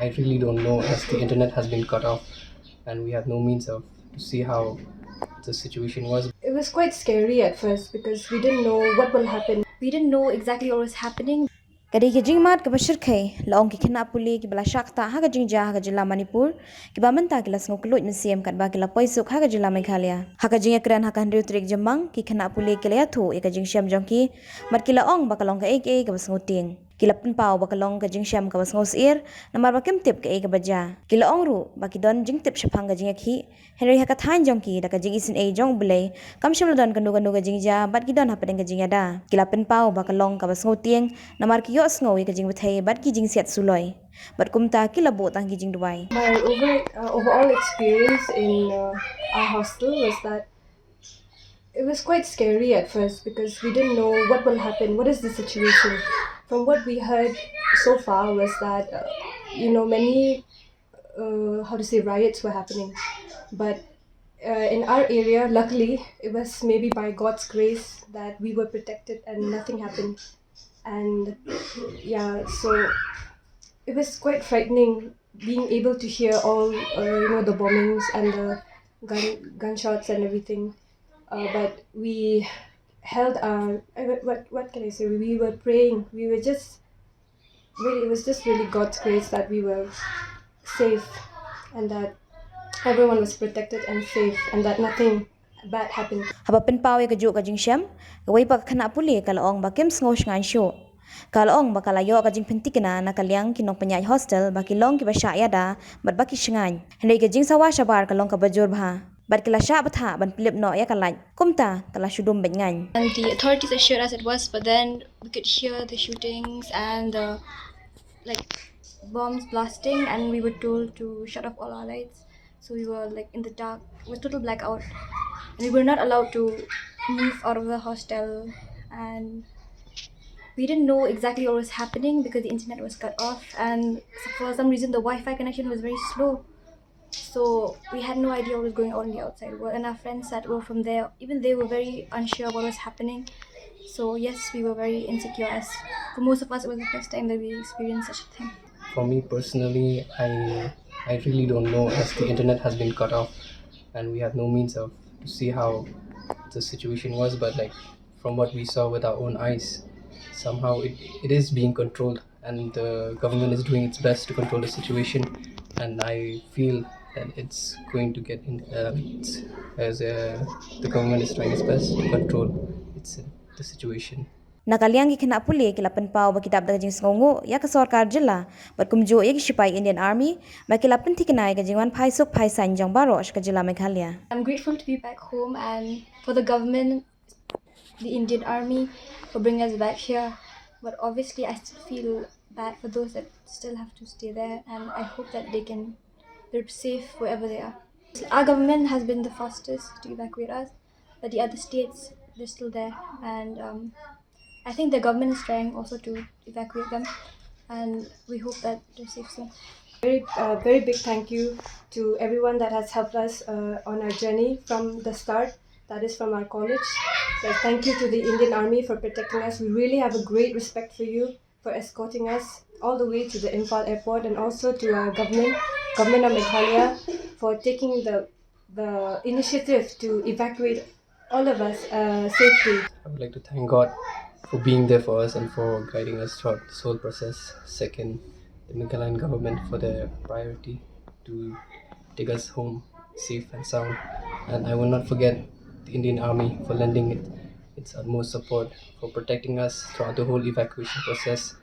I really don't know, as the internet has been cut off and we have no means of to see how the situation was. It was quite scary at first because we didn't know what will happen. We didn't know exactly what was happening. Kadi ki jingmat ke bashir khay laong ki Khynnah Pule ki bala shakta ha ka Jingiada ha ka Jylla Manipur ki bamanta ki lasngo kluj mesiem kat ba ki la poisuk ha ka Jylla Meghalaya ha ka jinga kran ha ka handriu trik jemang ki Khynnah Pule ki Iathuh e ka jingsiam jongki mat ki la ong ba ka long ka ek ka basngo ting ki la pinpau ba ka long ka jingsiam ka basngo sir namar ba kem tip ka ka baja ki la ong ru ba ki don jing tip shapang ka jinga khi henry ha ka than jongki da ka jing isin jong Blei kam shim don ka nu ka jingja bat ki don ha padeng ka Jingiada ki la pinpau ba ka long ka basngo ting namar ki yo sngo ka jing bthai bat ki jing siat suloi bat kumta ki la bo tang ki jing duai. My overall experience in our hostel was that it was quite scary at first because we didn't know what will happen, what is the situation. From what we heard so far was that many riots were happening, but in our area, luckily, it was maybe by God's grace that we were protected and nothing happened. And yeah, so it was quite frightening being able to hear all the bombings and the gunshots and everything. But we held our what can I say? We were praying. We were just really, it was just really God's grace that we were safe and that everyone was protected and safe and that nothing bad happened. Haba pinpau ka ju ka jingsiam gawai pa Khynnah Pule ka laong ba kem sngo ngan sho kalong ba kalayo ka jing pentikna na kalyang kinong panyai hostel ba kilong ki ba Jingiada bat ba ki shngan henry ka jing sawa shabar kalong ka bajur bha bat kila sha batha ban plip no ya kalaj kumta kala shudum bengan. And the authorities assured us it was, but then we could hear the shootings and the bombs blasting, and we were told to shut off all our lights. So we were like in the dark, with total blackout, and we were not allowed to move out of the hostel. And we didn't know exactly what was happening because the internet was cut off, and for some reason the Wi-Fi connection was very slow. So we had no idea what was going on in the outside world, and our friends that were from there, even they were very unsure what was happening. So yes, we were very insecure, as for most of us it was the first time that we experienced such a thing. For me personally, I really don't know, as the internet has been cut off and we have no means of to see how the situation was. But like from what we saw with our own eyes, somehow it is being controlled and the government is doing its best to control the situation. And I feel that it's going to get in the government is trying its best to control the situation. Nakaliang ki Khynnah Pule ki la pinpau ba kitab da jing sngongo ya ka sarkar Jylla bat kumjo ya ki sipai Indian Army ba ki la pintikinai ka jingwan phai sok phai san jong baro ka Jylla Meghalaya. I'm grateful to be back home and for the government, the Indian Army, for bringing us back here. But obviously I still feel bad for those that still have to stay there, and I hope that they're safe wherever they are. Our government has been the fastest to evacuate us, but the other states, they're still there, and I think the government is trying also to evacuate them, and we hope that they're safe soon. Very big thank you to everyone that has helped us on our journey from the start. That is from our college. So thank you to the Indian Army for protecting us. We really have a great respect for you for escorting us all the way to the Imphal airport, and also to our government of Meghalaya, for taking the initiative to evacuate all of us safely. I would like to thank God for being there for us and for guiding us throughout this whole process. Second, the Meghalayan government for their priority to take us home safe and sound. And I will not forget the Indian Army for lending its utmost support for protecting us throughout the whole evacuation process.